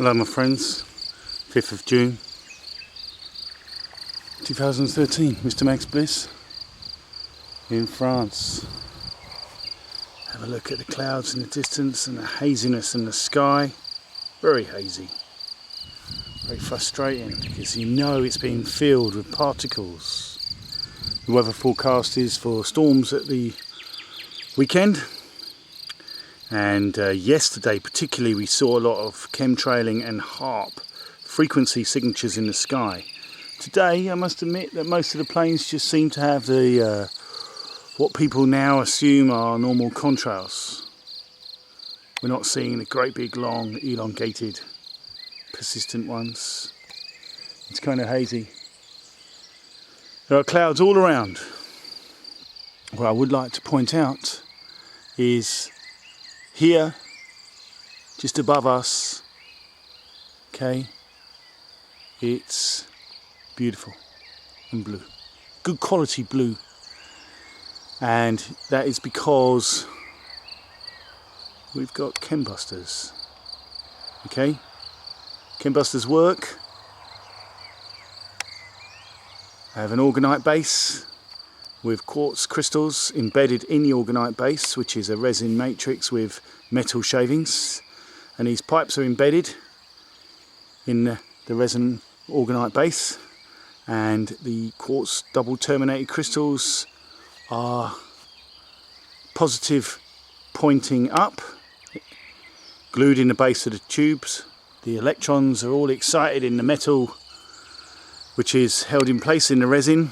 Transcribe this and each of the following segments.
Hello my friends, 5th of June 2013, Mr. Max Bliss in France. Have a look at the clouds in the distance and the haziness in the sky, very hazy, very frustrating because you know it's being filled with particles. The weather forecast is for storms at the weekend. And yesterday particularly we saw a lot of chemtrailing and HAARP frequency signatures in the sky. Today I must admit that most of the planes just seem to have the what people now assume are normal contrails. We're not seeing the great big long elongated persistent ones. It's kind of hazy. There are clouds all around. What I would like to point out is here, just above us, okay, it's beautiful and blue, good quality blue, and that is because we've got chembusters, okay. Chembusters work. I have an orgonite base with quartz crystals embedded in the orgonite base, which is a resin matrix with metal shavings, and these pipes are embedded in the resin orgonite base, and the quartz double terminated crystals are positive pointing up, glued in the base of the tubes. The electrons are all excited in the metal which is held in place in the resin,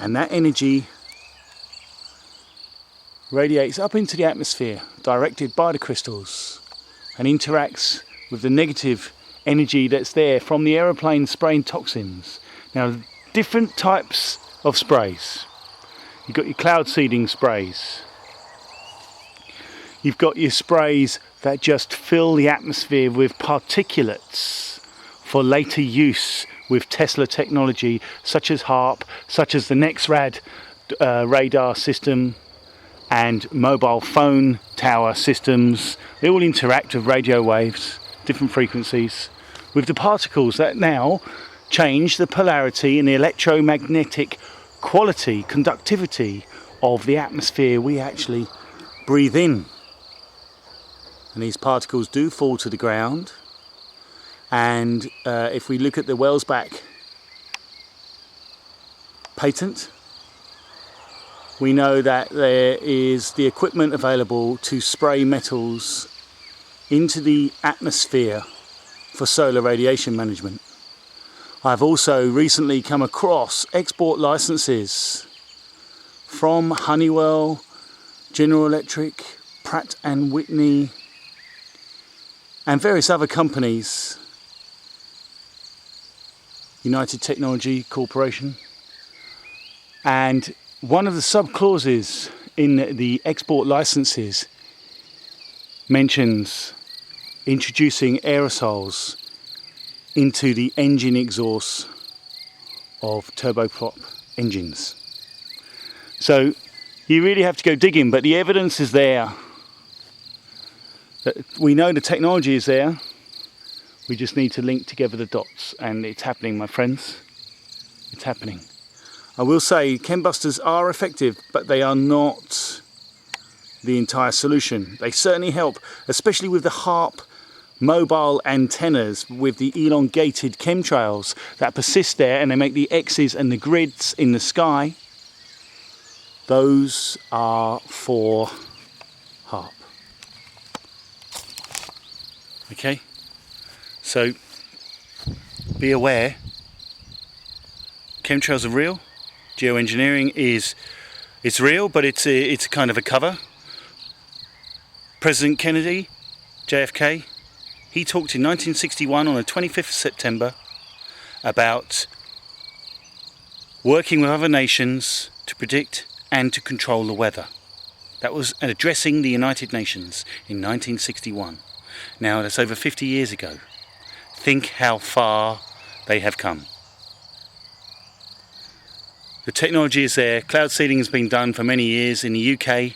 and that energy radiates up into the atmosphere directed by the crystals and interacts with the negative energy that's there from the aeroplane spraying toxins. Now, different types of sprays. You've got your cloud seeding sprays. You've got your sprays that just fill the atmosphere with particulates for later use with Tesla technology, such as HAARP, such as the NexRad radar system and mobile phone tower systems. They all interact with radio waves, different frequencies, with the particles that now change the polarity and the electromagnetic quality, conductivity of the atmosphere we actually breathe in. And these particles do fall to the ground. And if we look at the Wellsback patent, we know that there is the equipment available to spray metals into the atmosphere for solar radiation management. I've also recently come across export licenses from Honeywell, General Electric, Pratt & Whitney, and various other companies, United Technology Corporation, and one of the sub-clauses in the export licenses mentions introducing aerosols into the engine exhaust of turboprop engines. So you really have to go digging, but the evidence is there. That we know the technology is there. We just need to link together the dots, and it's happening, my friends. It's happening. I will say chembusters are effective, but they are not the entire solution. They certainly help, especially with the HAARP mobile antennas with the elongated chemtrails that persist there, and they make the X's and the grids in the sky. Those are for HAARP. Okay? So be aware, chemtrails are real. Geoengineering it's real, but it's a kind of a cover. President Kennedy, JFK, he talked in 1961 on the 25th of September about working with other nations to predict and to control the weather. That was addressing the United Nations in 1961. Now that's over 50 years ago. Think how far they have come. The technology is there. Cloud seeding has been done for many years in the UK.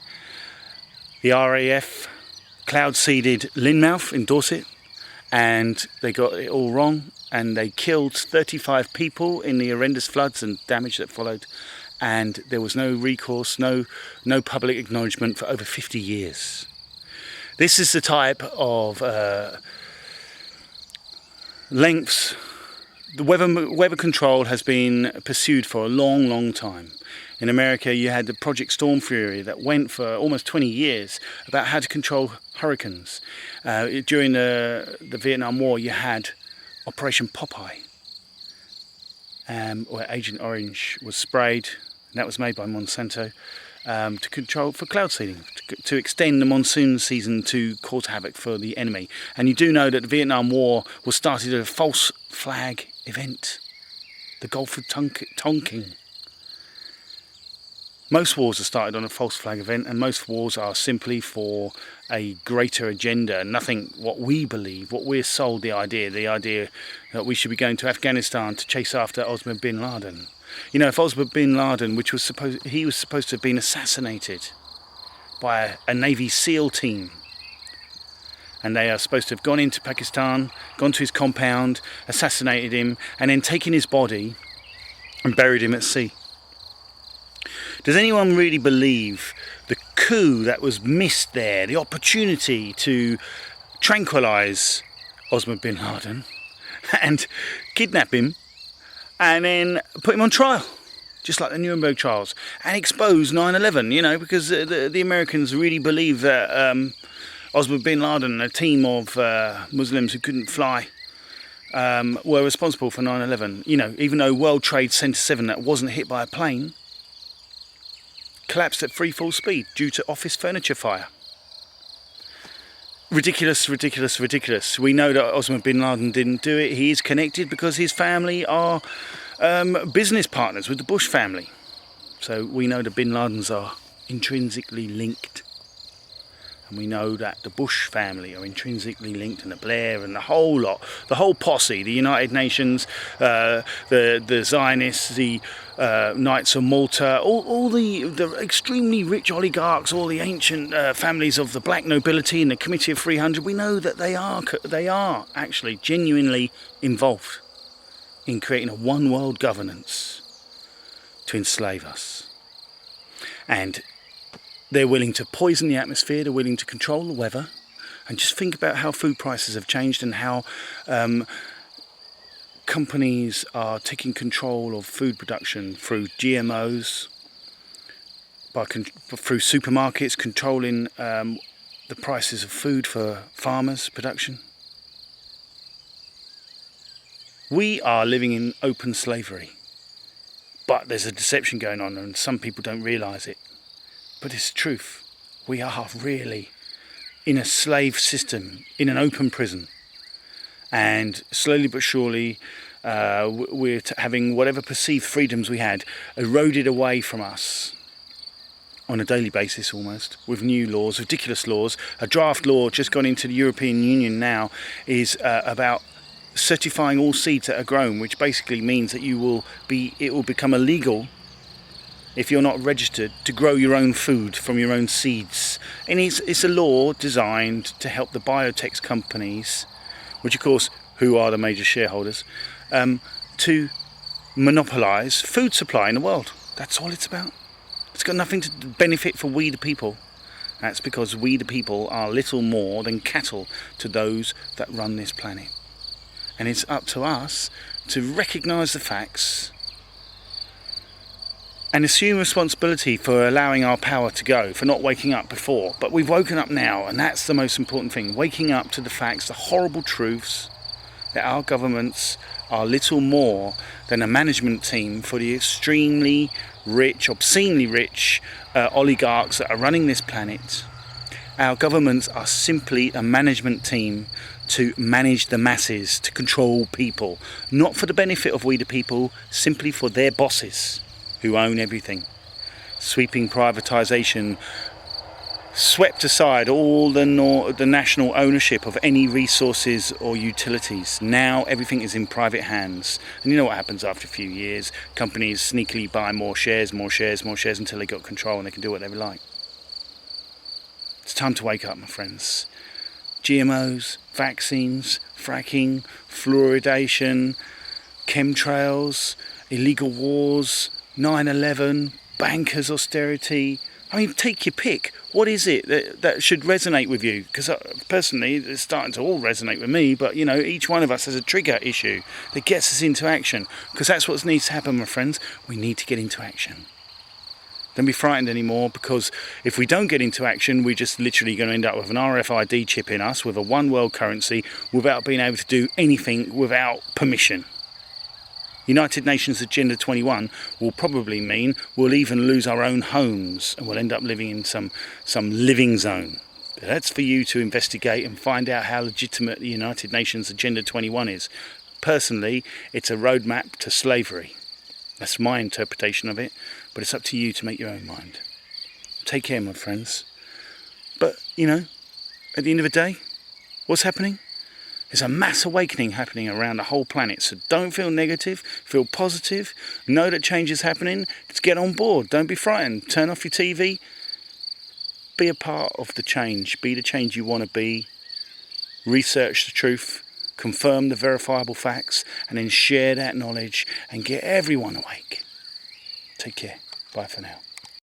The RAF cloud seeded Lynmouth in Dorset, and they got it all wrong, and they killed 35 people in the horrendous floods and damage that followed, and there was no recourse, no public acknowledgement for over 50 years. This is the type of lengths. The weather control has been pursued for a long time. In America, you had the Project Storm Fury that went for almost 20 years about how to control hurricanes. During the Vietnam War, you had Operation Popeye, where Agent Orange was sprayed, and that was made by Monsanto, to control for cloud seeding, to extend the monsoon season to cause havoc for the enemy. And you do know that the Vietnam War was started at a false flag event, the Gulf of Tonkin. Most wars are started on a false flag event, and most wars are simply for a greater agenda. Nothing what we believe, what we're sold, the idea that we should be going to Afghanistan to chase after Osama bin Laden. You know, if Osama bin Laden, he was supposed to have been assassinated by a Navy SEAL team, and they are supposed to have gone into Pakistan, gone to his compound, assassinated him, and then taken his body and buried him at sea. Does anyone really believe the coup that was missed there, the opportunity to tranquilise Osama bin Laden and kidnap him and then put him on trial, just like the Nuremberg trials, and expose 9/11, you know, because the Americans really believe that Osama bin Laden and a team of Muslims who couldn't fly were responsible for 9/11. You know, even though World Trade Center 7, that wasn't hit by a plane, collapsed at free fall speed due to office furniture fire. Ridiculous. We know that Osama bin Laden didn't do it. He is connected because his family are business partners with the Bush family. So we know the bin Ladens are intrinsically linked. And we know that the Bush family are intrinsically linked, and the Blair and the whole lot, the whole posse, the United Nations, the Zionists, the Knights of Malta, all the extremely rich oligarchs, all the ancient families of the black nobility and the Committee of 300, we know that they are actually genuinely involved in creating a one world governance to enslave us. And they're willing to poison the atmosphere, they're willing to control the weather, and just think about how food prices have changed and how companies are taking control of food production through GMOs, through supermarkets controlling the prices of food for farmers' production. We are living in open slavery, but there's a deception going on and some people don't realise it. But it's the truth. We are really in a slave system, in an open prison. And slowly but surely, we're having whatever perceived freedoms we had eroded away from us on a daily basis almost, with new laws, ridiculous laws. A draft law just gone into the European Union now is about certifying all seeds that are grown, which basically means that it will become illegal if you're not registered to grow your own food from your own seeds. And it's a law designed to help the biotech companies, which of course, who are the major shareholders, to monopolise food supply in the world. That's all it's about. It's got nothing to benefit for we the people. That's because we the people are little more than cattle to those that run this planet. And it's up to us to recognise the facts and assume responsibility for allowing our power to go, for not waking up before. But we've woken up now, and that's the most important thing. Waking up to the facts, the horrible truths, that our governments are little more than a management team for the extremely rich, obscenely rich oligarchs that are running this planet. Our governments are simply a management team to manage the masses, to control people, not for the benefit of we the people, simply for their bosses who own everything. Sweeping privatisation swept aside all the national ownership of any resources or utilities. Now everything is in private hands. And you know what happens after a few years? Companies sneakily buy more shares until they got control and they can do whatever they like. It's time to wake up, my friends. GMOs, vaccines, fracking, fluoridation, chemtrails, illegal wars, 9/11, bankers' austerity. I mean, take your pick. What is it that should resonate with you? Because personally, it's starting to all resonate with me, but each one of us has a trigger issue that gets us into action. Because that's what needs to happen, my friends. We need to get into action. Don't be frightened anymore, because if we don't get into action, we're just literally going to end up with an RFID chip in us, with a one world currency, without being able to do anything without permission. United Nations Agenda 21 will probably mean we'll even lose our own homes and we'll end up living in some living zone. But that's for you to investigate and find out how legitimate the United Nations Agenda 21 is. Personally, it's a roadmap to slavery. That's my interpretation of it, but it's up to you to make your own mind. Take care, my friends. But, at the end of the day, what's happening? There's a mass awakening happening around the whole planet, so don't feel negative, feel positive, know that change is happening, just get on board, don't be frightened, turn off your TV, be a part of the change, be the change you want to be, research the truth, confirm the verifiable facts, and then share that knowledge and get everyone awake. Take care, bye for now.